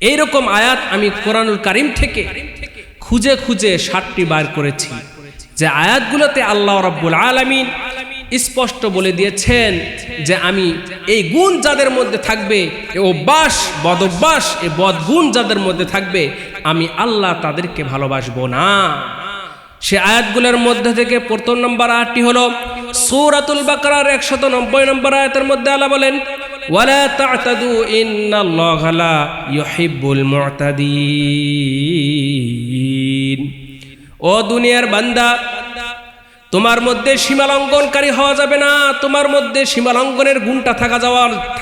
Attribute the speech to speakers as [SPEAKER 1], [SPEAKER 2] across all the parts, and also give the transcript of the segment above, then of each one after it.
[SPEAKER 1] এইরকম আয়াত আমি কোরআনুল কারীম থেকে খুঁজে খুঁজে ৭টি বার করেছি, যে আয়াতগুলোতে আল্লাহ রাব্বুল আলামিন স্পষ্ট বলে দিয়েছেন যে আমি এই গুণ যাদের মধ্যে থাকবে, এই অভ্যাস বদঅভ্যাস এই বদগুণ যাদের মধ্যে থাকবে, আমি আল্লাহ তাদেরকে ভালোবাসবো না। সে আয়াতগুলোর মধ্যে থেকে প্রথম নম্বর আয়াতটি হলো সূরাতুল বাকারার ১৯০ নম্বর আয়াতের মধ্যে আল্লাহ বলেন, ওয়ালা তা'তাদু ইন্নাল্লাহা লা ইউহিব্বুল মু'তাদিন। ও দুনিয়ার বান্দা, তোমার মধ্যে সীমালঙ্ঘনকারী হওয়া যাবে না, তোমার মধ্যে সীমালঙ্ঘনের গুণটা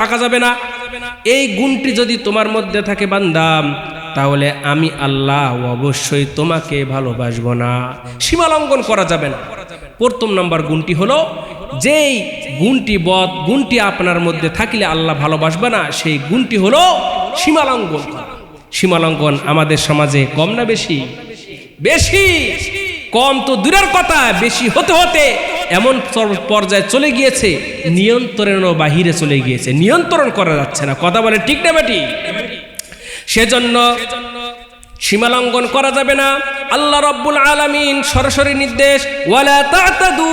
[SPEAKER 1] থাকা যাবে না। এই গুণটি যদি তোমার মধ্যে থাকে বান্দা, তাহলে আমি আল্লাহ অবশ্যই তোমাকে ভালোবাসবো না। সীমালঙ্ঘন করা যাবে না। প্রথম নম্বর গুণটি হলো, যেই গুণটি বদ গুণটি আপনার মধ্যে থাকলে আল্লাহ ভালোবাসবে না, সেই গুণটি হলো সীমালঙ্ঘন করা। সীমালঙ্ঘন আমাদের সমাজে কম না বেশি? বেশি। কম তো দূরের কথা, বেশি হতে হতে এমন পর্যায়ে চলে গিয়েছে, নিয়ন্ত্রণেরও বাহিরে চলে গিয়েছে, নিয়ন্ত্রণ করা যাচ্ছে না। কথা বলে ঠিক না বেটি? সেজন্য সীমালঙ্ঘন করা যাবে না। আল্লাহ রাব্বুল আলামিন সরাসরি নির্দেশ, ওয়ালা তা'তাদু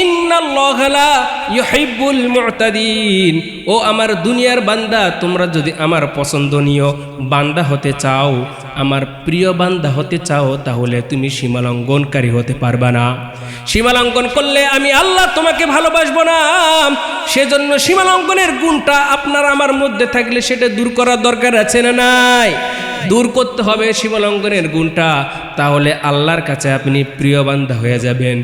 [SPEAKER 1] ইন্নাল্লাহা লা ইউহিব্বুল মু'তাদিন। ও আমার দুনিয়ার বান্দা, তোমরা যদি আমার পছন্দনীয় বান্দা হতে চাও, আমার প্রিয় বান্দা হতে চাও, তাহলে তুমি সীমালঙ্ঘনকারী হতে পারবা না। সীমালঙ্ঘন করলে আমি আল্লাহ তোমাকে ভালোবাসবো না। সেজন্য সীমালঙ্ঘনের গুণটা আপনার আমার মধ্যে থাকলে সেটা দূর করার দরকার আছে না নাই? দূর করতে হবে সীমালঙ্ঘনের গুণটা, তাহলে আল্লাহর কাছে আপনি প্রিয় বান্দা হয়ে যাবেন।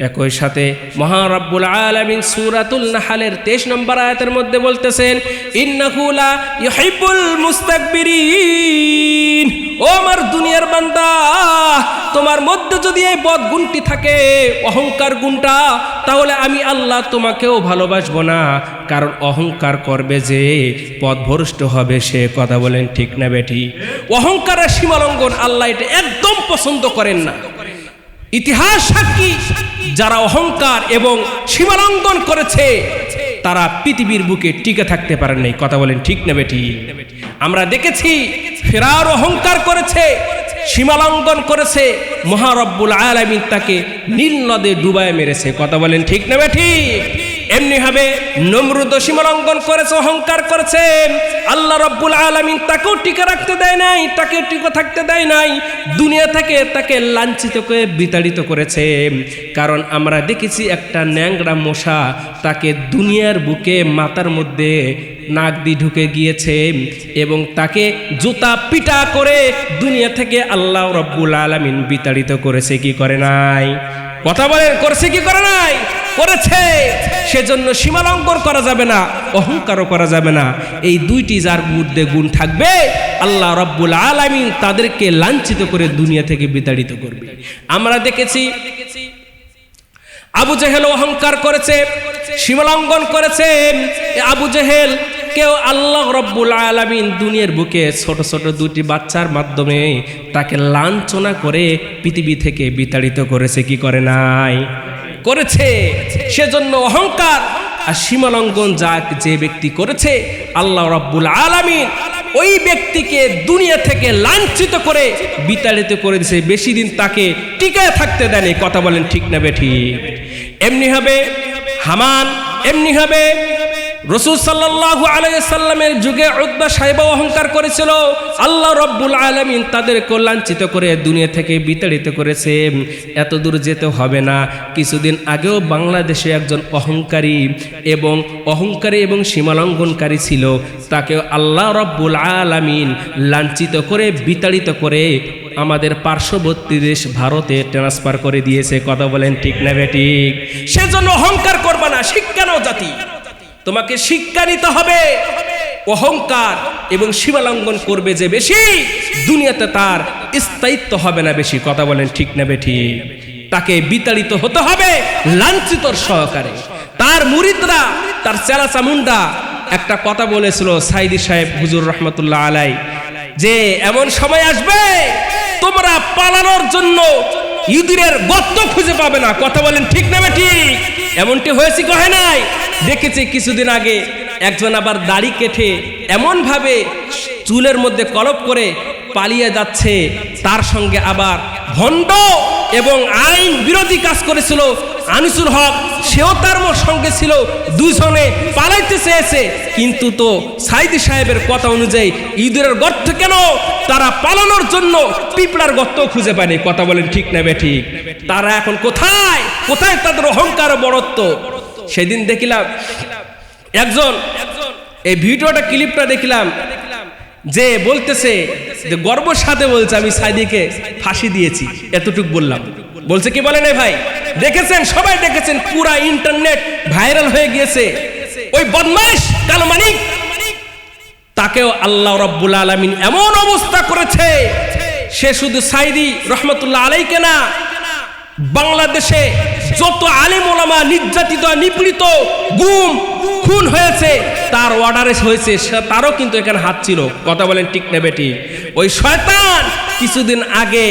[SPEAKER 1] একই সাথে মহান রব্বুল আলামিন সূরাতুল নাহলের 23 নম্বর আয়াতের মধ্যে বলতেছেন, ইন্নাহু লা ইউহিব্বুল মুস্তাকবিরিন। ও আমার দুনিয়ার বান্দা, তোমার মধ্যে যদি এই বদ গুণটি থাকে, অহংকার গুণটা, তাহলে আমি আল্লাহ তোমাকেও ভালোবাসবো না। কারণ অহংকার করবে যে পথভ্রষ্ট হবে সে। কথা বলেন ঠিক না বেটি? অহংকারের সীমালঙ্ঘন আল্লাহ এটা একদম পছন্দ করেন না। ইতিহাস সাক্ষী, যারা অহংকার এবং সীমালঙ্ঘন করেছে তারা পৃথিবীর বুকে টিকে থাকতে পারেন নাই। কথা বলেন ঠিক না বেটি? আমরা দেখেছি ফিরআউন অহংকার করেছে, সীমালঙ্ঘন করেছে, মহান রব্বুল আলামিন তাকে নীল নদে ডুবায় মেরেছে। কথা বলেন ঠিক না বেটি? এমনি ভাবে নমরুদ সীমালঙ্ঘন করেছে, অহংকার করেছে, আল্লাহ রাব্বুল আলামিন তাকেও টিকে রাখতে দেয় নাই, তাকে টিকে থাকতে দেয় নাই, দুনিয়া থেকে তাকে লাঞ্ছিত করে বিতাড়িত করেছে। কারণ আমরা দেখেছি একটা ন্যাংরা মশা তাকে দুনিয়ার বুকে মাথার মধ্যে নাক দিয়ে ঢুকে গিয়েছে এবং তাকে জুতা পিটা করে দুনিয়া থেকে আল্লাহ রাব্বুল আলামিন বিতাড়িত করেছে কি করে নাই? কথা বলেন, করেছে কি করে নাই? করেছে। সেজন্য সীমালঙ্ঘন করা যাবে না, অহংকারও করা যাবে না। এই দুইটি যার মধ্যে গুণ থাকবে, আল্লাহ রাব্বুল আলামিন তাদেরকে লাঞ্ছিত করে দুনিয়া থেকে বিতাড়িত করবে। আমরা দেখেছি আবু জেহেল অহংকার করেছে, সীমালঙ্ঘন করেছে। আবু জেহেল কেউ আল্লাহ রাব্বুল আলামিন দুনিয়ার বুকে ছোট ছোট দুটি বাচ্চার মাধ্যমে তাকে লাঞ্ছনা করে পৃথিবী থেকে বিতাড়িত করেছে কি করে নাই? করেছে। সেজন্য অহংকার আর সীমালঙ্ঘন যে ব্যক্তি করেছে, আল্লাহ রাব্বুল আলামিন ওই ব্যক্তিকে দুনিয়া থেকে লাঞ্ছিত করে বিতাড়িত করে দিয়েছে, বেশি দিন তাকে টিকে থাকতে দেয়নি। কথা বলেন ঠিক না বেঠি? এমনি হবে হামান, এমনি হবে রাসূল সাল্লাল্লাহু আলাইহি সাল্লামের যুগে উতবা সাহেবা অহংকার করেছিল, আল্লাহ রাব্বুল আলামিন তাদেরকে লাঞ্ছিত করে দুনিয়া থেকে বিতাড়িত করেছে। এত দূর যেতে হবে না, কিছুদিন আগেও বাংলাদেশে একজন অহংকারী এবং সীমালঙ্ঘনকারী ছিল, তাকে আল্লাহ রাব্বুল আলামিন লাঞ্ছিত করে বিতাড়িত করে আমাদের পার্শ্ববর্তী দেশ ভারতে ট্রান্সফার করে দিয়েছে। কথা বলেন ঠিক না বেটি? সেজন্য অহংকার করবা না। শিক্ষা নাও জাতি, তোমাকে শিক্ষা নিতে হবে। অহংকার এবং সীমালঙ্ঘন করবে যে বেশি, দুনিয়াতে তার স্থায়িত্ব হবে না বেশি। কথা বলেন ঠিক না বেঠি? তাকে বিতাড়িত হতে হবে লাঞ্ছিত সহকারে। তার মুরিদরা, তার চেলা চামুন্ডা একটা কথা বলেছিল সাইদি সাহেব হুজুর রহমতুল্লাহ আলাই, যে এমন সময় আসবে তোমরা পালানোর জন্য ইঁদুরের গর্ত খুঁজে পাবে না। কথা বলেন ঠিক না বেঠি? এমনটি হয়েছে কি হয় নাই? দেখেছি কিছুদিন আগে একজন আবার দাড়ি কেটে এমন ভাবে চুলের মধ্যে কলপ করে পালিয়ে যাচ্ছে, তার সঙ্গে আবার ভণ্ড এবং আইন বিরোধী কাজ করেছিল আনিসুল হক, সেও তার সঙ্গে ছিল, দুজনে পালাইতে চেয়েছে। কিন্তু তো সাইদি সাহেবের কথা অনুযায়ী ইঁদুরের গর্ত কেন, তারা পালানোর জন্য পিঁপড়ার গর্ত খুঁজে পায়নি। কথা বলেন ঠিক না বেঠিক? তারা এখন কোথায় কোথায় তাদের অহংকার ও বড়ত্ব? সেদিন দেখলাম একজন, এই ভিডিওটা ক্লিপটা দেখলাম, যে বলতেছে যে গর্বের সাথে বলছে আমি সাইদিকে ফাঁসি দিয়েছি, এতটুকু বললাম। বলছে কি বলেন ভাই, দেখেছেন, সবাই দেখেছেন, পুরা ইন্টারনেট ভাইরাল হয়ে গিয়েছে। ওই বদমাইশ কালো মানিক, তাকেও আল্লাহ রাব্বুল আলামিন এমন অবস্থা করেছে, সে শুধু সাইদি রহমতুল্লাহ আলাইকে না, বাংলাদেশে যত আলেম ওলামা নির্যাতিত, নিপীড়িত, গুম খুন হয়েছে, তার অর্ডারে হয়েছে, তারও কিন্তু এখানে হাত ছিল। কথা বলেন ঠিক না বেটি? ওই শয়তান কিছুদিন আগে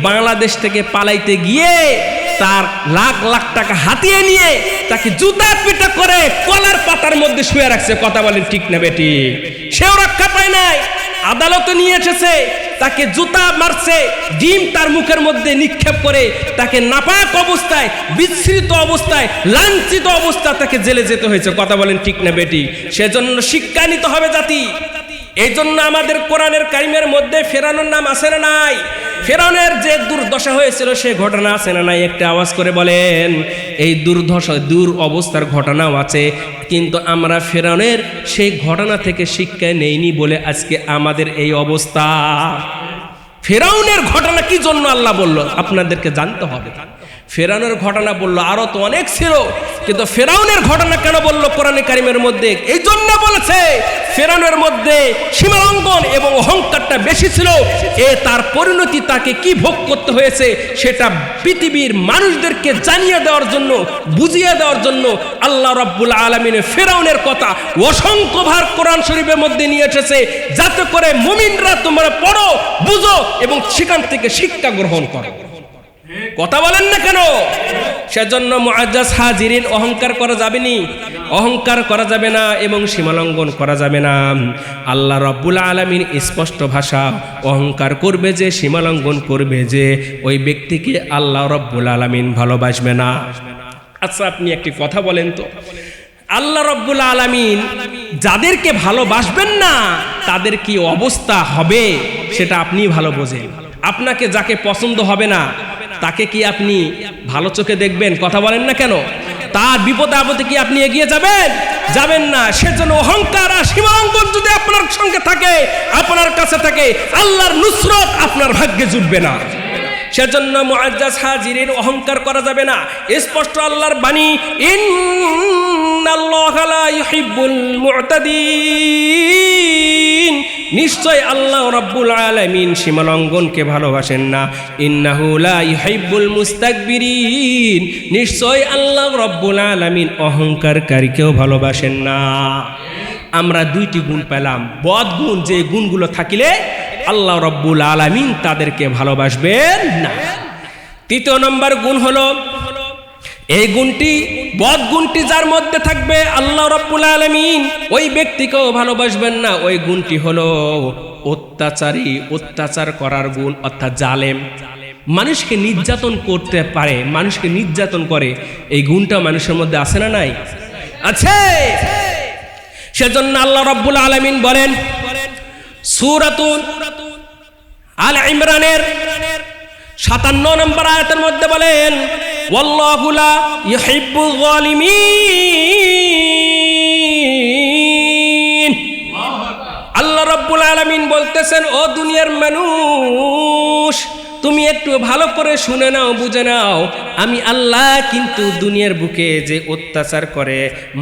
[SPEAKER 1] বাংলাদেশ থেকে পালাইতে গিয়ে তার লাখ লাখ টাকা হাতিয়ে নিয়ে তাকে জুতা পিটা করে কলার পাতার মধ্যে শুয়ে রাখছে। কথা বলেন ঠিক না বেটি? সেও রক্ষা পায় নাই, আদালতে নিয়ে এসেছে, তাকে জুতা মারছে, ডিম তার মুখের মধ্যে নিক্ষেপ করে তাকে নাপাক অবস্থায়, বিস্মৃত অবস্থায়, লাঞ্ছিত অবস্থায় তাকে জেলে যেতে হয়েছে। কথা বলেন ঠিক না বেটি? সেজন্য শিক্ষা নিতে হবে জাতি। এই জন্য আমাদের কোরআনের কারিমের মধ্যে ফেরাউনের নাম আছে না নাই? ফেরাউনের যে দুর্দশা হয়েছিল সে ঘটনা আছে না নাই? একটা আওয়াজ করে বলেন। এই দুর্দশা, দূর অবস্থার ঘটনাও আছে, কিন্তু আমরা ফেরাউনের সেই ঘটনা থেকে শিক্ষা নেইনি বলে আজকে আমাদের এই অবস্থা। ফেরাউনের ঘটনা কি জন্য আল্লাহ বলল আপনাদেরকে জানতে হবে। ফেরাউনের ঘটনা বলল, আরো তো অনেক ছিল, কিন্তু ফেরাউনের ঘটনা কেন বলল কোরআনে কারিমের মধ্যে? এই জন্য বলেছে ফেরাউনের মধ্যে সীমালঙ্ঘন এবং অহংকারটা বেশি ছিল। তার পরিণতি তাকে কি ভোগ করতে হয়েছে সেটা পৃথিবীর মানুষদেরকে জানিয়ে দেওয়ার জন্য, বুঝিয়ে দেওয়ার জন্য আল্লাহ রাব্বুল আলামিন ফেরাউনের কথা অসংখ্যবার কোরআন শরীফের মধ্যে নিয়ে এসেছে, যাতে করে মুমিনরা তোমরা পড়ো, বুঝো এবং সেখান থেকে শিক্ষা গ্রহণ করো। কথা বলেন না কেন? সেজন্য মুআজ্জাজ হাজিরিন, অহংকার করা যাবে না, অহংকার করা যাবে না এবং সীমালঙ্ঘন করা যাবে না। আল্লাহ রাব্বুল আলামিন স্পষ্ট ভাষা, অহংকার করবে যে, সীমালঙ্ঘন করবে যে, ওই ব্যক্তিকে আল্লাহ রাব্বুল আলামিন ভালোবাসবে না। আচ্ছা আপনি একটি কথা বলেন তো, আল্লাহ রাব্বুল আলামিন যাদেরকে ভালোবাসবেন না তাদের কি অবস্থা হবে সেটা আপনি ভালো বোঝেন। আপনাকে যাকে পছন্দ হবে না তাকে কি আপনি ভালো চোখে দেখবেন? কথা বলেন না কেন? তার বিপদে আপদে কি আপনি এগিয়ে যাবেন? যাবেন না। সেজন্য অহংকার আর সীমালঙ্ঘন যদি আপনার সঙ্গে থাকে, আপনার কাছে থাকে, আল্লাহর নুসরত আপনার ভাগ্যে জুটবে না। সেজন্য মুআজ্জাজ হাজিরিন, অহংকার করা যাবে না। স্পষ্ট আল্লাহর বাণী, ইন্নাল্লাহা লা ইউহিব্বুল মু'তাদিন, নিশ্চয় আল্লাহ রাব্বুল আলামিন সীমালঙ্ঘনকে ভালোবাসেন না। ইন্নাহু লা ইউহিব্বুল মুস্তাকবিরিন, নিশ্চয় আল্লাহ রাব্বুল আলামিন অহংকারকারীকেও ভালোবাসেন না। আমরা দুইটি গুণ পেলাম, বদ গুণ, যে গুণগুলো থাকিলে আল্লাহ রাব্বুল আলামিন তাদেরকে ভালোবাসবেন না। তৃতীয় নম্বর গুণ হলো, এই গুণটি, বদ গুণটি যার মধ্যে থাকবে আল্লাহ রাব্বুল আলামিন ওই ব্যক্তিকেও ভালোবাসবেন না। ওই গুণটি হলো অত্যাচারী, অত্যাচার করার গুণ, অর্থাৎ জালেম, মানুষকে নির্যাতন করতে পারে, মানুষকে নির্যাতন করে, এই গুণটা মানুষের মধ্যে আছে না নাই? আছে। সেজন্য আল্লাহ রাব্বুল আলামিন বলেন সূরাতুল আল ইমরানের 57 নম্বর আয়াতের মধ্যে বলেন, ওয়াল্লাহু লা ইউহিব্বুল যালিমিন। আল্লাহ রাব্বুল আলামিন বলতেছেন, ও দুনিয়ার মানুষ, তুমি একটু ভালো করে শুনে নাও, বুঝে নাও, আমি আল্লাহ কিন্তু দুনিয়ার বুকে যে অত্যাচার করে,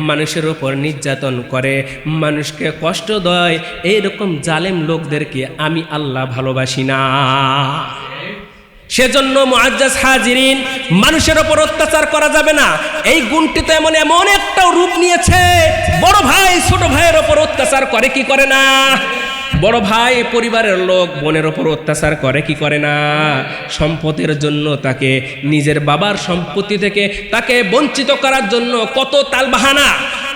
[SPEAKER 1] মানুষের উপর নির্যাতন করে, মানুষকে কষ্ট দেয়, এইরকম জালেম লোকদেরকে আমি আল্লাহ ভালোবাসি না। সেজন্য মুআজ্জাজ হাজিরিন, মানুষের উপর অত্যাচার করা যাবে না। এই গুণটি তো এমন এমন একটা রূপ নিয়েছে, বড় ভাই ছোট ভাইয়ের উপর অত্যাচার করে কি করে না? বড় ভাই পরিবারের লোক বোনের ওপর অত্যাচার করে কি করে না? সম্পদের জন্য তাকে, নিজের বাবার সম্পত্তি থেকে তাকে বঞ্চিত করার জন্য কত তালবাহানা,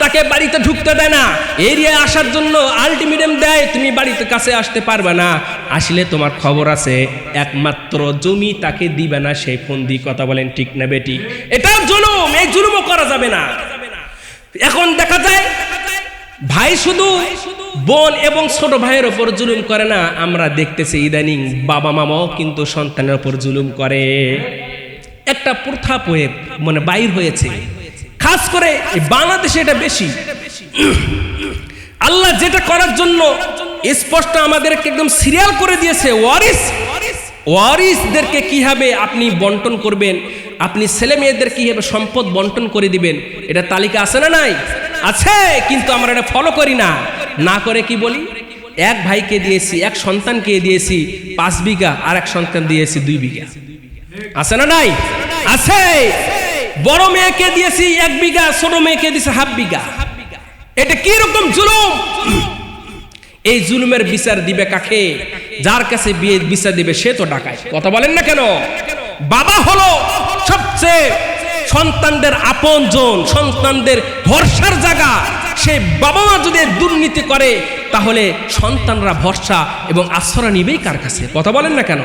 [SPEAKER 1] তাকে বাড়িতে ঢুকতে দেয় না, এরিয়ায় আসার জন্য আলটিমেটাম দেয়, তুমি বাড়িতে কাছে আসতে পারবে না, আসলে তোমার খবর আছে, একমাত্র জমি তাকে দিবে না সেই ফন্দি। কথা বলেন ঠিক না বেটি? এটা জুলুম, এই জুলুমও করা যাবে না। এখন দেখা যায় ভাই শুধু বোন এবং ছোট ভাইয়ের ওপর জুলুম করে না, আমরা দেখতেছি ইদানিং বাবা মামাও কিন্তু সন্তানের ওপর জুলুম করে। একটা প্রথা মানে বাইর হয়েছে, খাস করে বাংলাদেশে এটা বেশি। আল্লাহ যেটা করার জন্য স্পষ্ট আমাদেরকে একদম সিরিয়াল করে দিয়েছে, ওয়ারিসদেরকে কিভাবে আপনি বন্টন করবেন, আপনি ছেলে মেয়েদের কিভাবে সম্পদ বন্টন করে দিবেন, এটা তালিকা আছে না নাই? আছে, কিন্তু আমরা এটা ফলো করি না। না করে কি বলি, এক ভাইকে দিয়েছি, এক সন্তানকে দিয়েছি 5 বিঘা, আর এক সন্তান দিয়েছি 2 বিঘা। আছে না নাই? আছে। বড় মেয়েকে দিয়েছি 1 বিঘা, ছোট মেয়েকে দিয়েছি 1/2 বিঘা। এটা কি রকম জুলুম? এই জুলুমের বিচার দিবে কাকে? যার কাছে বিয়ে বিচার দিবে সে তো ডাকায়। কথা বলেন না কেন? বাবা হলো সবচেয়ে সন্তানদের আপনজন, সন্তানদের ভরসার জায়গা। সেই বাবা মা যদি দুর্নীতি করে তাহলে সন্তানরা ভরসা এবং আশ্রয় নিবেই কার কাছে? কথা বলেন না কেন?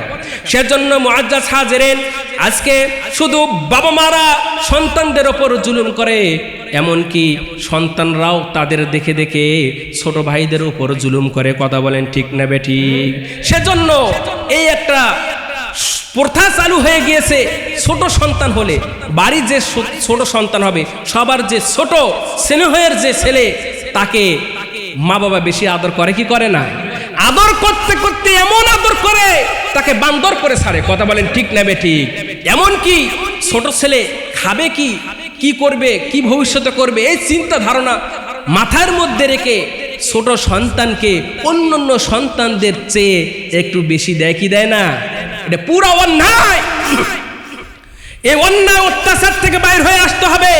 [SPEAKER 1] সেজন্য মুআজ্জাজ হাজিরিন, আজকে শুধু বাবা মারা সন্তানদের ওপর জুলুম করে, এমনকি সন্তানরাও তাদের দেখে দেখে ছোট ভাইদের উপর জুলুম করে। কথা বলেন ঠিক না বেঠিক? সেজন্য এই একটা প্রথা চালু হয়ে গিয়েছে, ছোট সন্তান হলে বাড়ির যে ছোট সন্তান হবে, সবার যে ছোট স্নেহের যে ছেলে, তাকে মা বাবা বেশি আদর করে কি করে না? আদর করতে করতে এমন আদর করে তাকে বান্দর করে ছাড়ে। কথা বলেন ঠিক না বেঠিক? এমন কি ছোট ছেলে খাবে কি, কি করবে, কি ভবিষ্যতে করবে, এই চিন্তা ধারণা মাথার মধ্যে রেখে ছোট সন্তানকে অন্যান্য সন্তানদের চেয়ে একটু বেশি দেয় কি দেয় না? এটা পুরো অন্যায়। এই অন্যায় অত্যাচার থেকে বাইর হয়ে আসতে হবে।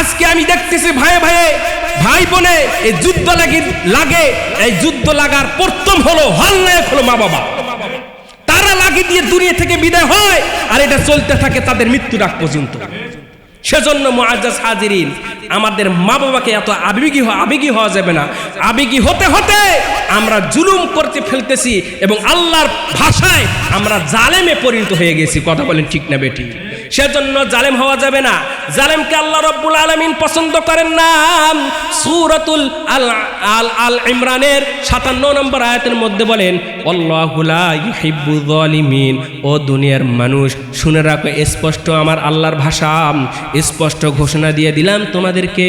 [SPEAKER 1] আজকে আমি দেখতেছি ভাই বোনে এই যুদ্ধ লাগে। এই যুদ্ধ লাগার প্রথম হলো হলনায়ক হলো মা বাবা। তারা লাগি দিয়ে দুনিয়া থেকে বিদায় হয়, আর এটা চলতে থাকে তাদের মৃত্যুর আগ পর্যন্ত। সেজন্য মুআজ্জাজ হাজিরিন, আমাদের মা বাবাকে এত আবেগী হওয়া যাবে না। আবেগী হতে হতে আমরা জুলুম করতে ফেলতেছি এবং আল্লাহর ভাষায় আমরা জালেমে পরিণত হয়ে গেছি। কথা বলেন ঠিক না বেটি? সেজন্য জালেম হওয়া যাবে না। জালেমকে আল্লাহ রাব্বুল আলামিন পছন্দ করেন না। সূরাতুল আল ইমরানের 57 নম্বর আয়াতের মধ্যে বলেন, আল্লাহু লা ইউহিব্বুয যালিমিন। ও দুনিয়ার মানুষ, শুনে রাখো, স্পষ্ট আমার আল্লাহর ভাষা, স্পষ্ট ঘোষণা দিয়ে দিলাম তোমাদেরকে,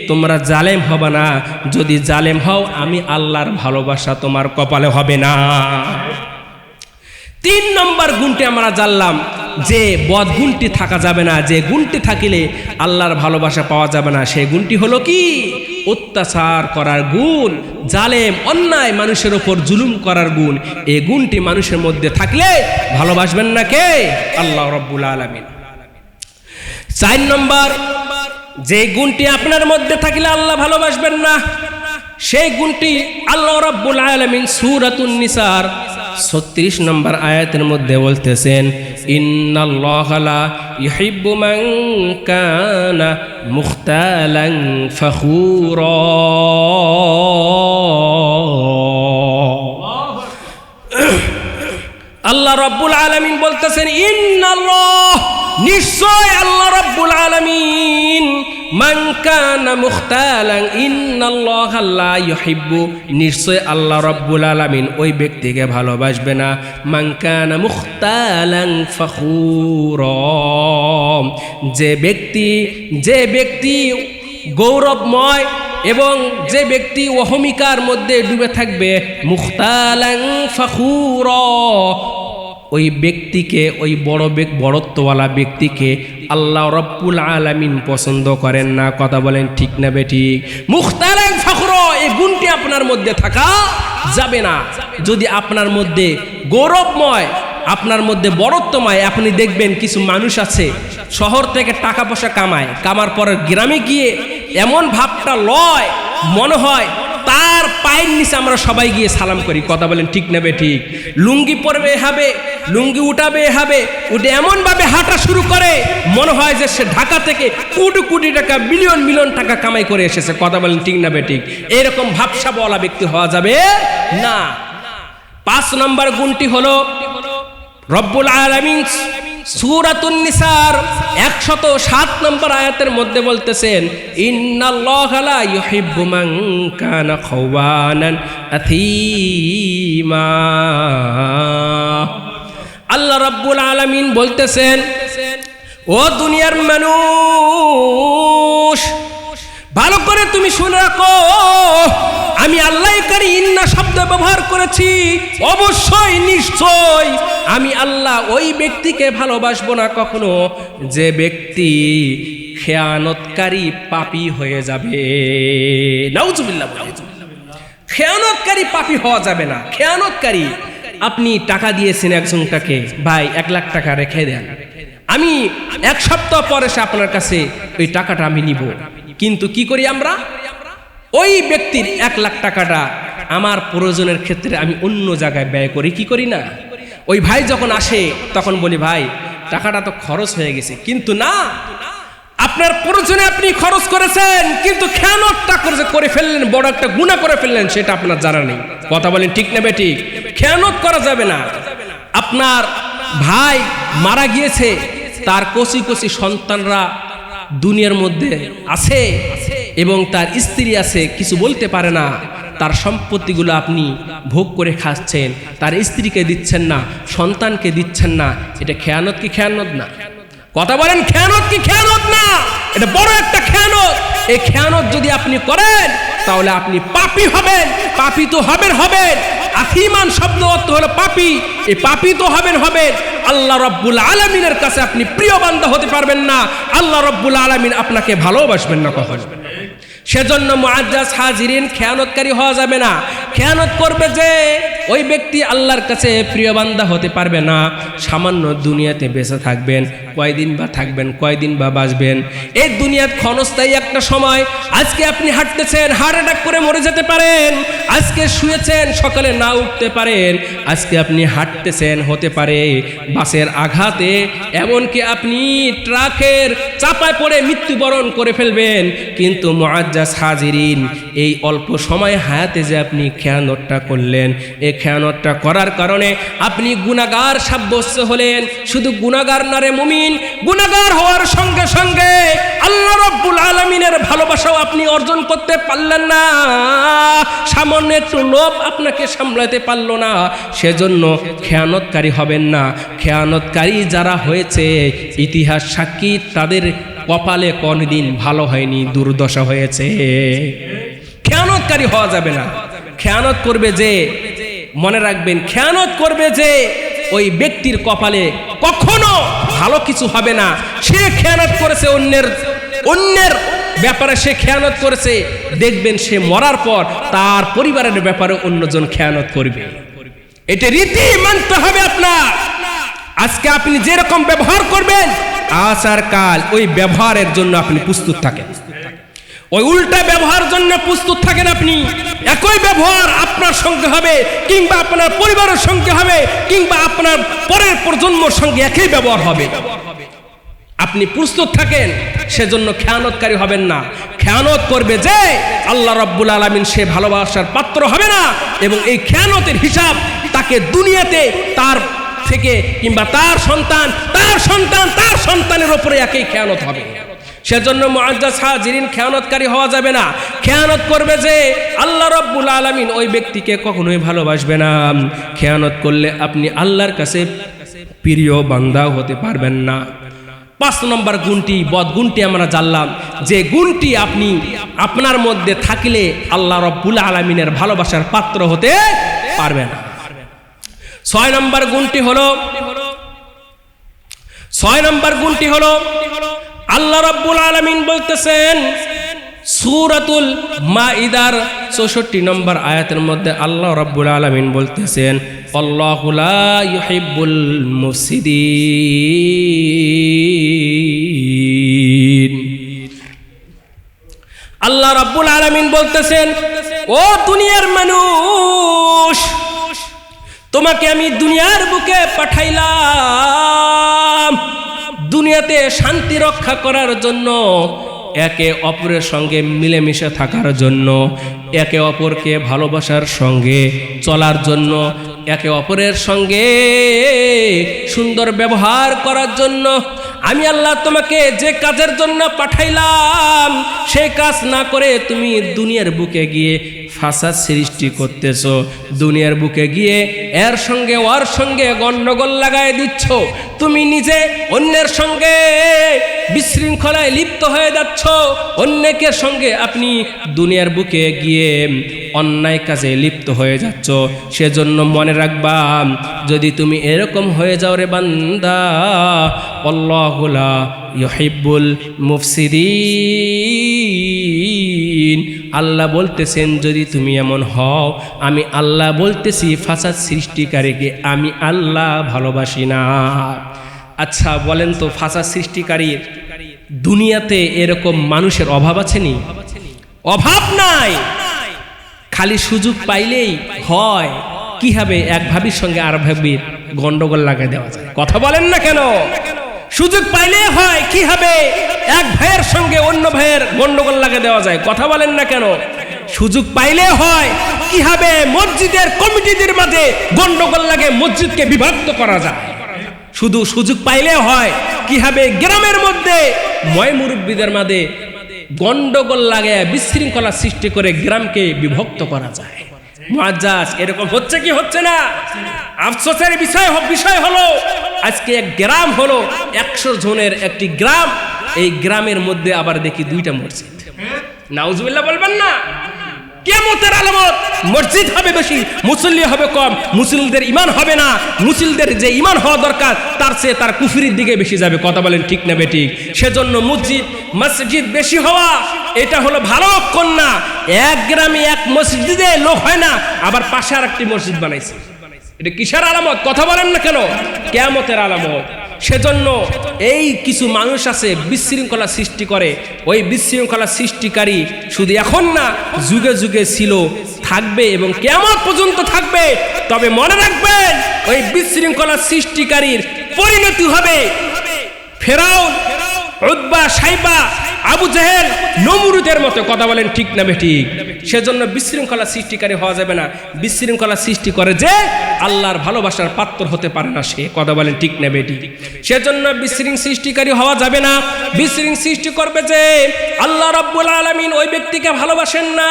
[SPEAKER 1] তোমরা জালেম হবে না। যদি জালেম হও, আমি আল্লাহর ভালোবাসা তোমার কপালে হবে না। 3 নম্বর গুণটি আমরা জানলাম যে বদ গুণটি থাকা যাবে না, যে গুণটি থাকিলে আল্লাহর ভালোবাসা পাওয়া যাবে না। সেই গুণটি হলো কি? অত্যাচার করার গুণ, জালেম অন্যায় মানুষের ওপর জুলুম করার গুণ। এই গুণটি মানুষের মধ্যে থাকলে ভালোবাসবেন না কে? আল্লাহ রাব্বুল আলামিন। 4 নম্বর যে গুণটি আপনার মধ্যে থাকলে আল্লাহ ভালোবাসবেন না, সেই গুণটি আল্লাহ রাব্বুল আলামিন সূরাতুন নিসার 36 নম্বর আয়াতের মধ্যে বলতেছেন, ইন্নাল্লাহা লা ইউহিব্বু মান কানা মুখতালান ফখুরা। আল্লাহ রাব্বুল আলামিন বলতেছেন, ইন্নাল্লাহ, নিশ্চয় আল্লাহ রাব্বুল আলামিন, মান কানা মুখতালান, ইন্নাল্লাহা লা ইউহিব্বু, নিশ্চয় আল্লাহ রাব্বুল আলামিন ওই ব্যক্তিকে ভালোবাসবে না, মান কানা মুখতালান ফখুরা, যে ব্যক্তি গৌরবময় এবং যে ব্যক্তি অহমিকার মধ্যে ডুবে থাকবে, মুখতালান ফখুরা, ওই ব্যক্তিকে, ওই বড়ত্বওয়ালা ব্যক্তিকে আল্লাহ রাব্বুল আলামিন পছন্দ করেন না। কথা বলেন ঠিক না বেঠিক? মুখতালান ফখুরা, এই গুণটি আপনার মধ্যে থাকা যাবে না। যদি আপনার মধ্যে গৌরবময়, আপনার মধ্যে বড়ত্বময়, আপনি দেখবেন কিছু মানুষ আছে শহর থেকে টাকা পয়সা কামায়, কামার পরে গ্রামে গিয়ে এমন ভাবটা লয়, মনে হয় তার পায়ের নিচে আমরা সবাই গিয়ে সালাম করি। কথা বলেন ঠিক নেবে ঠিক? লুঙ্গি পরবে হবে, লুঙ্গি উঠাবে হবে, উঠে এমনভাবে হাঁটা শুরু করে মনে হয় যে সে ঢাকা থেকে কোটি কোটি টাকা, মিলিয়ন মিলিয়ন টাকা কামাই করে এসেছে। কথা বলেন ঠিক নেবে ঠিক? এরকম ভাবসাবওয়ালা ব্যক্তি হওয়া যাবে না। 5 নম্বর গুণটি হলো রব্বুল আলামিন সূরাতুন নিসার 107 নম্বর আয়াতের মধ্যে বলতেছেন, ইন্নাল্লাহা লা ইউহিব্বু মান কানা খাওয়ানান আথীমা। আল্লাহ রাব্বুল আলামিন বলতেছেন, ও দুনিয়ার মানুষ, ভালো করে তুমি শুনে রাখো, আমি আল্লাহ কারি ইন্না শব্দ ব্যবহার করেছি। অবশ্যই নিশ্চয় আমি আল্লাহ ওই ব্যক্তিকে ভালোবাসবো না কখনো যে ব্যক্তি খেয়ানতকারী পাপী হয়ে যাবে। নাউজুবিল্লাহ। খেয়ানতকারী পাপী হওয়া যাবে না। খেয়ানতকারী, আপনি টাকা দিয়েছেন একজনটাকে, ভাই 1 লাখ টাকা রেখে দেন, আমি 1 সপ্তাহ পরে সে আপনার কাছে ওই টাকাটা আমি নিব। কিন্তু কি করি আমরা? ওই ব্যক্তির 1 লাখ টাকাটা আমার প্রয়োজনের ক্ষেত্রে আমি অন্য জায়গায় ব্যয় করি, কি করি না? ওই ভাই যখন আসে তখন বলি, ভাই টাকাটা তো খরচ হয়ে গেছে। কিন্তু না, আপনার প্রয়োজনে আপনি খরচ করেছেন, কিন্তু খেয়ানতটা করে ফেললেন, বড় একটা গুনাহ করে ফেললেন, সেটা আপনার জানা নেই। কথা বলেন ঠিক নেবে ঠিক? খেয়ানত করা যাবে না। আপনার ভাই মারা গিয়েছে, তার কচি কচি সন্তানরা দুনিয়ার মধ্যে আছে এবং তার স্ত্রী আছে, কিছু বলতে পারে না, তার সম্পত্তিগুলো আপনি ভোগ করে খাচ্ছেন, তার স্ত্রীকে দিচ্ছেন না, সন্তানকে দিচ্ছেন না। এটা খেয়ানত কি খেয়ানত না? কথা বলেন, খেয়ানত কি খেয়ানত না? এটা বড় একটা খেয়ানত। এই খেয়ানত যদি আপনি করেন তাহলে আপনি পাপী হবেন। পাপী তো হবেন। আথীমান শব্দ অর্থ হলো পাপী। এই পাপী তো হবেন। আল্লাহ রাব্বুল আলামিনের কাছে আপনি প্রিয় বান্দা হতে পারবেন না। আল্লাহ রাব্বুল আলামিন আপনাকে ভালোবাসবেন না কখনো। সেজন্য মুআজ্জাজ হাজিরিন, খেয়ানতকারী হওয়া যাবে না। খেয়ানত করবে যে ওই ব্যক্তি আল্লাহর কাছে প্রিয় বান্দা হতে পারবে না। সামান্য দুনিয়াতে বেঁচে থাকবেন, কয়দিন বা থাকবেন, কয়দিন বা বাঁচবেন। এই দুনিয়ার ক্ষণস্থায়ী একটা সময়। আজকে আপনি হাঁটতেছেন, হার্ট অ্যাটাক করে মরে যেতে পারেন। আজকে শুয়েছেন, সকালে না উঠতে পারেন। আজকে আপনি হাঁটতেছেন, হতে পারে বাসের আঘাতে, এমনকি আপনি ট্রাকের চাপায় পড়ে মৃত্যুবরণ করে ফেলবেন। কিন্তু মুআজ্জাজ হাজিরিন, এই অল্প সময় হায়াতে যে আপনি খেয়ানতটা করলেন, এই খেয়ানতটা করার কারণে আপনি গুনাহগার সাব্যস্ত হলেন। শুধু গুনাহগার না রে মুমিন, গুনাহগার হওয়ার সঙ্গে সঙ্গে আল্লাহ রাব্বুল আলামিনের ভালোবাসাও আপনি অর্জন করতে পারলেন না। সামান্য একটু লোভ আপনাকে সামলাতে পারলো না। সেজন্য খেয়ানতকারী হবেন না। খেয়ানতকারী যারা হয়েছে, ইতিহাস সাক্ষী, তাদের কপালে কোনদিন ভালো হয়নি, দুর্দশা হয়েছে। খেয়ানতকারী হওয়া যাবে না। খেয়ানত করবে যে, মনে রাখবেন, খেয়ানত করবে যে ওই ব্যক্তির কপালে কখনো ভালো কিছু হবে না। সে খেয়ানত করেছে অন্যের ব্যাপারে, সে খেয়ানত করেছে, দেখবেন সে মরার পর তার পরিবারের ব্যাপারে অন্যজন খেয়ানত করবে। এটা রীতি মানতে হবে আপনার। আজকে আপনি যেরকম ব্যবহার করবেন, আচার কাল ওই ব্যবহারের জন্য আপনি প্রস্তুত থাকেন। ওই উল্টা ব্যবহার জন্য প্রস্তুত থাকেন আপনি। একই ব্যবহার আপনার সঙ্গে হবে, কিংবা আপনার পরিবারের সঙ্গে হবে, কিংবা আপনার পরের প্রজন্মের সঙ্গে একই ব্যবহার হবে। আপনি প্রস্তুত থাকেন। সেজন্য খেয়ানতকারী হবেন না। খেয়ানত করবে যে আল্লাহ রাব্বুল আলামিন, সে ভালোবাসার পাত্র হবে না। এবং এই খেয়ানতের হিসাব তাকে দুনিয়াতে তার থেকে, কিংবা তার সন্তানের উপরে একই খেয়ানত হবে। সেজন্য মুআজ্জাজ হাজিরিন, খেয়ানতকারী হওয়া যাবে না। খেয়ানত করবে যে আল্লাহ রাব্বুল আলামিন ওই ব্যক্তিকে কখনোই ভালোবাসবে না। খেয়ানত করলে আপনি আল্লাহর কাছে প্রিয় বান্দা হতে পারবেন না। 5 নম্বর গুণটি, বদগুণটি আমরা জানলাম, যে গুণটি আপনি আপনার মধ্যে থাকলে আল্লাহ রাব্বুল আলামিনের ভালোবাসার পাত্র হতে পারবে না। 6 নম্বর গুণটি হলো আল্লাহ রাব্বুল আলামিন বলতেছেন সূরাতুল মাইদার 64 নম্বর আয়াতের মধ্যে আল্লাহ রাব্বুল আলামিন বলতেছেন, আল্লাহু লা ইউহিব্বুল মুফসিদিন। আল্লাহ রাব্বুল আলামিন বলতেছেন, ও দুনিয়ার মানুষ, তোমাকে আমি দুনিয়ার বুকে পাঠাইলাম দুনিয়াতে শান্তি রক্ষা করার জন্য, একে অপরের সঙ্গে মিলেমিশে থাকার জন্য, একে অপরকে ভালোবাসার সঙ্গে চলার জন্য, একে অপরের সঙ্গে সুন্দর ব্যবহার করার জন্য। আমি আল্লাহ তোমাকে যে কাজের জন্য পাঠাইলাম সেই কাজ না করে তুমি দুনিয়ার বুকে গিয়ে ফাসাদ সৃষ্টি করতেছ, দুনিয়ার বুকে গিয়ে এর সঙ্গে ওর সঙ্গে গন্ডগোল লাগায় দিচ্ছ, তুমি নিজে অন্যের সঙ্গে বিশৃঙ্খলায় লিপ্ত হয়ে যাচ্ছ, অন্যের সঙ্গে আপনি দুনিয়ার বুকে গিয়ে অন্যায় কাজে লিপ্ত হয়ে যাচ্ছ। সেজন্য মনে রাখবা, যদি তুমি এরকম হয়ে যাও রে বান্দা, আল্লাহু লা ইউহিব্বুল মুফসিদিন, আল্লাহ বলতেছেন যদি তুমি এমন হও, আমি আল্লাহ বলতেছি ফাসাদ সৃষ্টিকারীকে আমি আল্লাহ ভালোবাসি না। আচ্ছা বলেন তো, ফাসাদ সৃষ্টিকারীর দুনিয়াতে এরকম মানুষের অভাব আছে নি? অভাব নাই। খালি সুযোগ পাইলেই হয় কি হবে, এক ভাবির সঙ্গে আর ভাবির গন্ডগোল লাগাই দেওয়া যায়। কথা বলেন না কেন? সুযোগ পাইলে হয় কি হবে, এক ভাইয়ের সঙ্গে অন্য ভাইয়ের গন্ডগোল লাগিয়ে দেওয়া যায়। কথা বলেন না কেন? সুযোগ পাইলে হয় কি হবে, মসজিদের কমিটিদের মাঝে গন্ডগোল লাগে মসজিদকে বিভক্ত করা যায়। শুধু সুযোগ পাইলে হয় কি হবে, গ্রামের মধ্যে ময় মুরব্বীদের মাঝে গন্ডগোল লাগে বিশৃঙ্খলা সৃষ্টি করে গ্রামকে বিভক্ত করা যায়। মুআজ্জাজ, এরকম হচ্ছে কি হচ্ছে না? আফসোসের বিষয় হলো আজকে এক গ্রাম হলো 100 জনের একটি গ্রাম, এই গ্রামের মধ্যে আবার দেখি 2টা মসজিদ। নাউজুবিল্লাহ বলবেন না? কিয়ামতের আলামত, মসজিদ হবে বেশি, মুসল্লি হবে কম, মুসলিমদের ঈমান হবে না, মুসলিমদের যে ঈমান হওয়া দরকার তার চেয়ে তার কুফরির দিকে বেশি যাবে। কথা বলেন ঠিক না বেঠিক? সেজন্য মসজিদ বেশি হওয়া এটা হলো ভালো লক্ষণ না। এক গ্রামে এক মসজিদে লোক হয় না, আবার পাশে আরেকটি মসজিদ বানাইছে, এটা কিসের আলামত? কথা বলেন না কেন? কিয়ামতের আলামত। সেজন্য এই কিছু মানুষ আছে বিশৃঙ্খলা সৃষ্টি করে, ওই বিশৃঙ্খলা সৃষ্টিকারী শুধু এখন না, যুগে যুগে ছিল, থাকবে এবং কিয়ামত পর্যন্ত থাকবে। তবে মনে রাখবেন, ওই বিশৃঙ্খলা সৃষ্টিকারীর পরিণতি হবে ফেরাউন, উতবা, সাইবা, আবু জেহেল, নমরুদের মতো। কথা বলেন ঠিক না বেঠিক? সেজন্য বিশৃঙ্খলা সৃষ্টিকারী হওয়া যাবে না। বিশৃঙ্খলা সৃষ্টি করে যে আল্লাহর ভালোবাসার পাত্র হতে পারে না সে। কথা বলেন ঠিক না বেঠিক? সেজন্য বিশৃঙ্খলা সৃষ্টিকারী হওয়া যাবে না। বিশৃঙ্খলা সৃষ্টি করবে যে আল্লাহ রাব্বুল আলামিন ওই ব্যক্তিকে ভালোবাসেন না।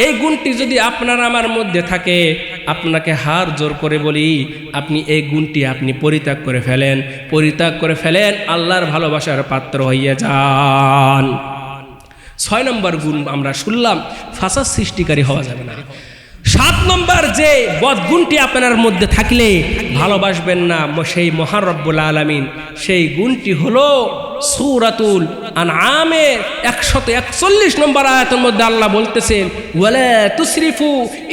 [SPEAKER 1] এই গুণটি যদি আপনার আমার মধ্যে থাকে, আপনাকে হার জোর করে বলি, আপনি এই গুণটি আপনি পরিত্যাগ করে ফেলেন, আল্লাহর ভালোবাসার পাত্র হইয়া যান। 6 নম্বর গুণ আমরা শুনলাম, ফাসাদ সৃষ্টিকারী হওয়া যাবে না। 7 নম্বর যে বদগুণটি আপনার মধ্যে থাকলে ভালোবাসবেন না সেই মহান রব্বুল আলামিন, সেই গুণটি হলো সূরাতুল আনআমের 141 নম্বর আয়াতের মধ্যে আল্লাহ বলতেছেন, ওয়ালা তুসরিফু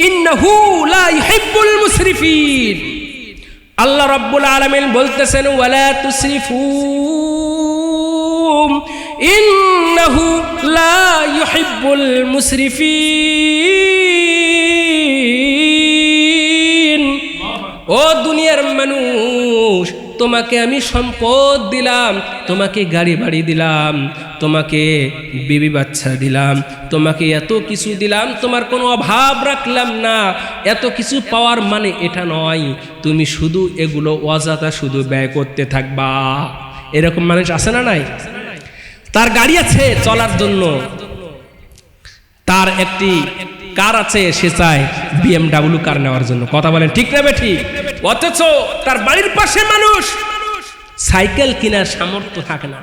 [SPEAKER 1] ইন্নাহু লা ইউহিব্বুল মুসরিফিন। আল্লাহ রাব্বুল আলামিন বলতেছেন, ওয়ালা তুসরিফু ইন্নাহু লা ইউহিব্বুল মুসরিফিন। ও দুনিয়ার মানুষ, তোমাকে আমি সম্পদ দিলাম, তোমাকে গাড়ি বাড়ি দিলাম, তোমাকে বিবি বাচ্চা দিলাম, তোমাকে এত কিছু দিলাম, তোমার কোনো অভাব রাখলাম না। এত কিছু পাওয়ার মানে এটা নয় তুমি শুধু এগুলো অযথা শুধু ব্যয় করতে থাকবা। এরকম মানুষ আছে না নাই? তার গাড়ি আছে চলার জন্য, তার একটি কার আছে, সে চায় BMW কার নেওয়ার জন্য। কথা বলেন ঠিক না বেঠিক? অথচ তার বাড়ির পাশে মানুষ সাইকেল কেনার সামর্থ্য থাকে না,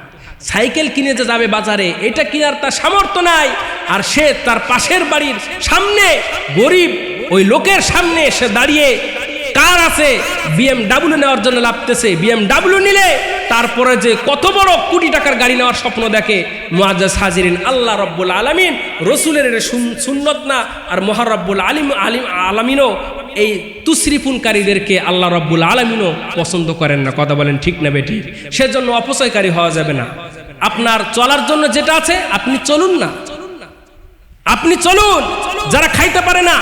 [SPEAKER 1] সাইকেল কিনে যে যাবে বাজারে এটা কেনার তার সামর্থ্য নাই, আর সে তার পাশের বাড়ির সামনে গরিব ওই লোকের সামনে সে দাঁড়িয়ে কার আছে BMW নেওয়ার জন্য লাভতেছে। BMW নিলে তারপরে যে কত বড় কোটি টাকার গাড়ি নেওয়ার স্বপ্ন দেখে। মুআজ্জাজ হাজিরিন, আল্লাহ রাব্বুল আলামিন রসুলের সুন্নত না, আর মহান রাব্বুল আলামিনও এই তুসরিফুনকারীদেরকে আল্লাহ রাব্বুল আলামিনও পছন্দ করেন না। কথা বলেন ঠিক না বেটি? সেজন্য অপচয়কারী হওয়া যাবে না। আপনার চলার জন্য যেটা আছে আপনি চলুন না, আপনি চলুন, যারা খাইতে পারে না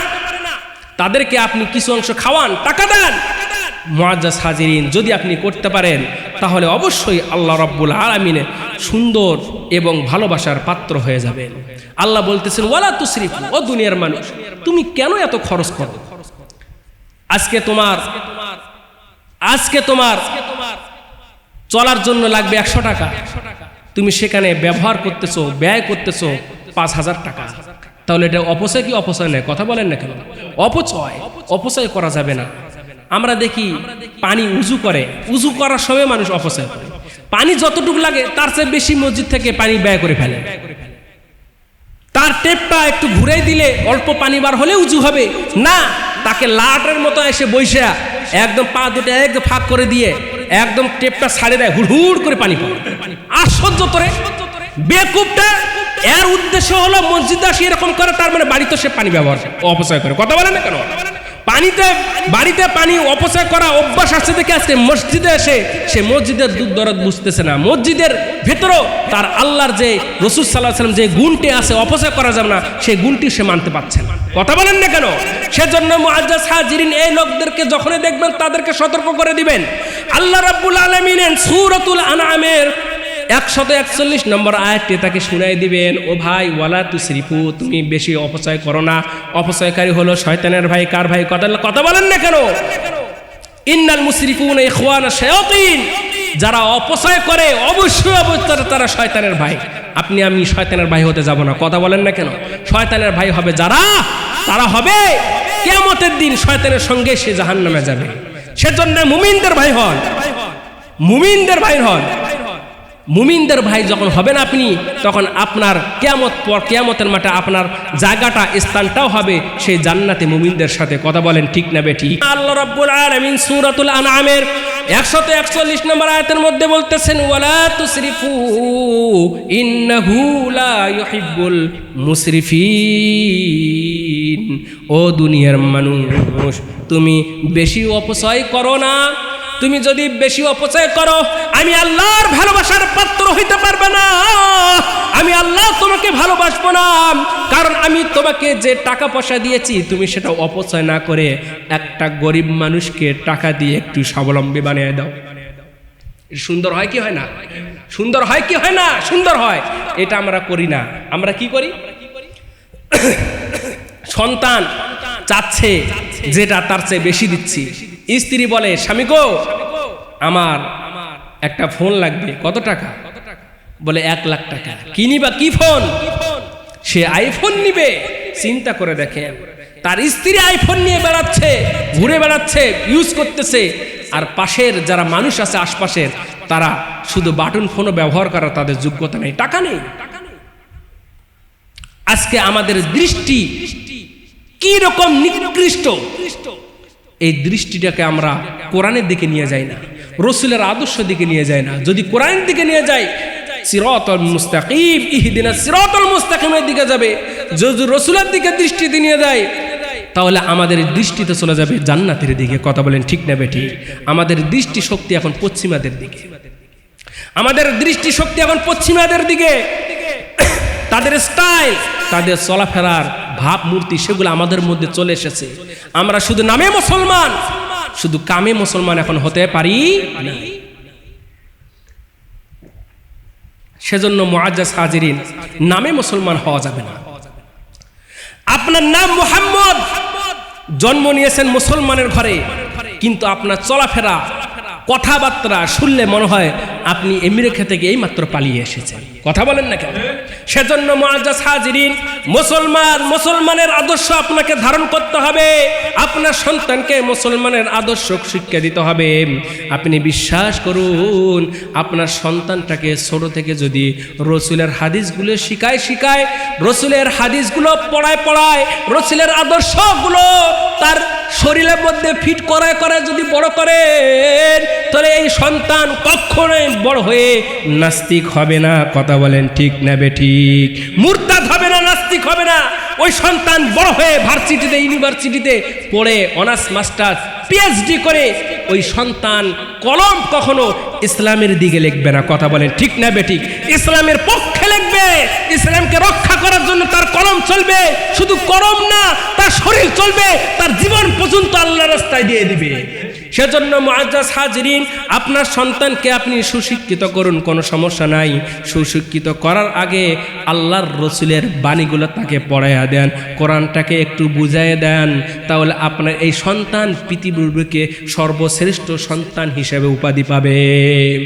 [SPEAKER 1] তাদেরকে আপনি কিছু অংশ খাওয়ান, টাকা দেন। মুআজ্জাজ হাজিরিন, যদি আপনি করতে পারেন তাহলে অবশ্যই আল্লাহ রাব্বুল আলামিনের সুন্দর এবং ভালোবাসার পাত্র হয়ে যাবেন। আল্লাহ বলতেছেন ওয়ালা তুসরিফু, ও দুনিয়ার মানুষ তুমি কেন এত খরচ করো? আজকে তোমার চলার জন্য লাগবে 100 টাকা, তুমি সেখানে ব্যবহার করতেছো, ব্যয় করতেছো 5000 টাকা, তাহলে এটা অপচয় কি অপচয় নয়? কথা বলেন না কেন? অপচয় করা যাবে না। আমরা দেখি পানি উজু করার সময় মানুষ অপচয় করে, পানি যতটুকু লাগে তার চেয়ে বেশি মসজিদ থেকে পানি ব্যয় করে ফেলে। তার টেপটা একটু ঘুরে দিলে অল্প পানি বার হলে উজু হবে না, তাকে লাটের মতো এসে বৈশা একদম পা দুটো একদম ফাঁক করে দিয়ে একদম টেপটা ছাড়ে দেয়, হুড় করে পানি পড়ে। আশ্চর্য তোরে বেকুবটা, এর উদ্দেশ্য হলো মসজিদে আসি এরকম করে, তার মানে বাড়িতে সে পানি ব্যবহার অপচয় করে। কথা বলে না কেন? বাড়িতে পানি অপচয় করা অভ্যাস আসছে দেখে আজকে মসজিদে এসে সে মসজিদের দুধ দরদ বুঝতেছে না। মসজিদের ভেতরেও তার আল্লাহর যে রাসূল সাল্লাল্লাহু আলাইহি ওয়াসাল্লাম যে গুণটি আছে অপচয় করা যাবে না, সেই গুণটি সে মানতে পারছে না। কথা বলেন না কেন? সেজন্য মুআজ্জাজ হাজিরিন, এই লোকদেরকে যখনই দেখবেন তাদেরকে সতর্ক করে দিবেন। আল্লাহ রাব্বুল আলামিন সূরাতুল আনআমের 141 নম্বর আয়াতটি তাকে শুনাই দিবেন, ও ভাই ওয়ালা তুসরিফু, তুমি বেশি অপচয় করো না। অপচয়কারী হলো শয়তানের ভাই। কার ভাই? কথা বলেন না কেন? ইন্নাল মুসরিফুনা ইখওয়ানা শায়াতিন, যারা অপচয় করে অবশ্যই তারা শয়তানের ভাই। আপনি আমি শয়তানের ভাই হতে যাব না। কথা বলেন না কেন? শয়তানের ভাই হবে যারা, তারা হবে কিয়ামতের দিন শয়তানের সঙ্গে সে জাহান্নামে যাবে। সেজন্য মুমিনদের ভাই হন, মুমিনদের ভাই যখন হবেন আপনি, তখন আপনার কিয়ামতের মাঠে আপনার জায়গাটা, স্থানটাও হবে সেই জান্নাতে মুমিনদের সাথে। কথা বলেন ঠিক না বেঠিক? আল্লাহ রাব্বুল আলামিন সূরাতুল আনআমের 141 নম্বর আয়াতের মধ্যে বলতেছেন ওয়ালা তুসরিফু ইন্নাহু লা ইউহিব্বুল মুসরিফিন, ও দুনিয়ার মানুষ তুমি বেশি অপচয় করো না। তুমি যদি বেশি অপচয় করো, আমি আল্লাহর ভালোবাসার পাত্র হইতে পারবে না। আমি আল্লাহ তোমাকে ভালোবাসবো না, কারণ আমি তোমাকে যে টাকা পয়সা দিয়েছি তুমি সেটা অপচয় না করে একটা গরিব মানুষকে টাকা দিয়ে একটু স্বাবলম্বী বানিয়ে দাও। সুন্দর হয় কি হয় না? সুন্দর হয় কি হয় না? সুন্দর হয়। এটা আমরা করি না। আমরা কি করি? সন্তান চাচ্ছে যেটা তার চেয়ে বেশি দিচ্ছি। স্ত্রী বলে স্বামী গো আমার একটা ফোন লাগবে, কত টাকা? বলে 1 লাখ টাকা। কিনিবা কি ফোন? সে আইফোন নিবে। চিন্তা করে দেখেন, তার স্ত্রী আইফোন নিয়ে বেড়াচ্ছে, ঘুরে বেড়াচ্ছে, ইউজ করতেছে, আর পাশের যারা মানুষ আছে আশপাশের তারা শুধু বাটন ফোনও ব্যবহার করার তাদের যোগ্যতা নেই, টাকা নেই। আজকে আমাদের দৃষ্টি কি রকম নিকৃষ্ট, এই দৃষ্টিটাকে আমরা কোরআনের দিকে নিয়ে যাই না, রাসূলের আদর্শ দিকে নিয়ে যায় না। যদি কোরআনের দিকে নিয়ে যাই, সিরাতাল মুস্তাকিম, ইহদিনাস সিরাতাল মুস্তাকিমের দিকে যাবে। যদি রাসূলের দিকে দৃষ্টিতে নিয়ে যায়, তাহলে আমাদের দৃষ্টিতে চলে যাবে জান্নাতের দিকে। কথা বলেন ঠিক না বেঠিক? আমাদের দৃষ্টি শক্তি এখন পশ্চিমাদের দিকে, আমাদের দৃষ্টি শক্তি এখন পশ্চিমাদের দিকে। তাদের স্টাইল, তাদের চলাফেরার ভাবমূর্তি, সেগুলো আমাদের মধ্যে চলে এসেছে। আমরা শুধু নামে মুসলমান, শুধু কামে মুসলমান এখন হতে পারি না। সেজন্য মুআজ্জাজ হাজিরিন, নামে মুসলমান হওয়া যাবে না। আপনার নাম মুহাম্মদ, জন্ম নিয়েছেন মুসলমানের ঘরে, কিন্তু আপনার চলাফেরা কথাবার্তা শুনলে মনে হয় আপনি আমেরিকা থেকে এইমাত্র পালিয়ে এসেছেন। কথা বলেন না কেন? সেজন্য মুআজ্জাজ হাজিরিন, মুসলমানের আদর্শ আপনাকে ধারণ করতে হবে। আপনার সন্তানকে মুসলমানের আদর্শ শিক্ষা দিতে হবে। আপনি বিশ্বাস করুন, আপনার সন্তানটাকে ছোট থেকে যদি রাসূলের হাদিসগুলো শিখায়, রাসূলের হাদিসগুলো পড়ায়, রাসূলের আদর্শগুলো তার শরীরের মধ্যে ফিট করায় যদি বড় করেন, তাহলে এই সন্তান কখনোই বড় হয়ে নাস্তিক হবে না। কথা বলেন ঠিক না বেঠিক? মুরতাদ হবে না, নাস্তিক হবে না। ওই সন্তান বড় হয়ে ইউনিভার্সিটিতে পড়ে অনার্স মাস্টার্স পিএইচডি করে ওই সন্তান কলম কখনো ইসলামের দিকে লিখবে না। কথা বলেন ঠিক না বেঠিক? ইসলামের পক্ষে লিখবে, ইসলামকে রক্ষা করার জন্য তার কলম চলবে। শুধু কলম না, তার শরীর চলবে, তার জীবন পর্যন্ত আল্লাহর রাস্তায় দিয়ে দিবে। সেজন্য মুআজ্জাজ হাজিরিন, আপনার সন্তানকে আপনি সুশিক্ষিত করুন, কোনো সমস্যা নাই। সুশিক্ষিত করার আগে আল্লাহর রসুলের বাণীগুলো তাকে পড়াইয়া দেন, কোরআনটাকে একটু বুঝাইয়া দেন, তাহলে আপনার এই সন্তান পৃথিবীর বুকে সর্বশ্রেষ্ঠ সন্তান হিসেবে উপাধি পাবে।